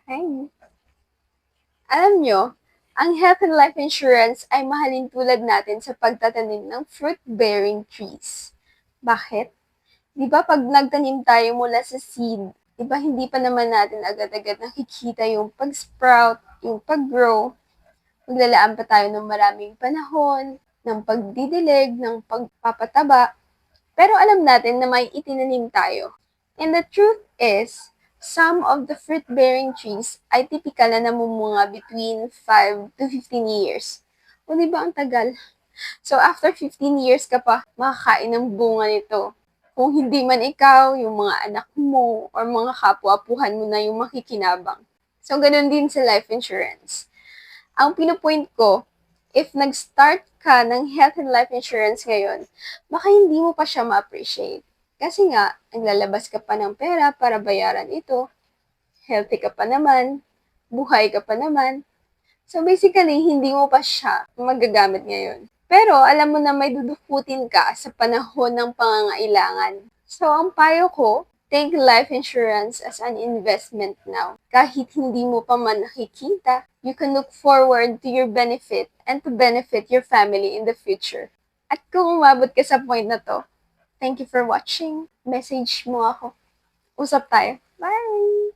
Ay. Alam nyo, ang health and life insurance ay mahalin tulad natin sa pagtatanim ng fruit-bearing trees. Bakit? Di ba pag nagtanim tayo mula sa seed, di ba hindi pa naman natin agad-agad nakikita yung pag-sprout, yung pag-grow. Maglalaan pa tayo ng maraming panahon, ng pagdidilig, ng pagpapataba. Pero alam natin na may itinanim tayo. And the truth is, some of the fruit-bearing trees ay typical na namumunga between 5 to 15 years. O di ba ang tagal? So after 15 years ka pa makakain ng bunga nito. Kung hindi man ikaw, yung mga anak mo, or mga kapwa-apuhan mo na yung makikinabang. So ganun din sa life insurance. Ang pinupoint ko, if nag-start ka ng health and life insurance ngayon, baka hindi mo pa siya ma-appreciate. Kasi nga, naglalabas ka pa ng pera para bayaran ito, healthy ka pa naman, buhay ka pa naman. So basically, hindi mo pa siya magagamit ngayon. Pero alam mo na may dudukutin ka sa panahon ng pangangailangan. So ang payo ko, take life insurance as an investment now. Kahit hindi mo pa man nakikita, you can look forward to your benefit and to benefit your family in the future. At kung umabot ka sa point na to, thank you for watching. Message mo ako. Usap tayo. Bye!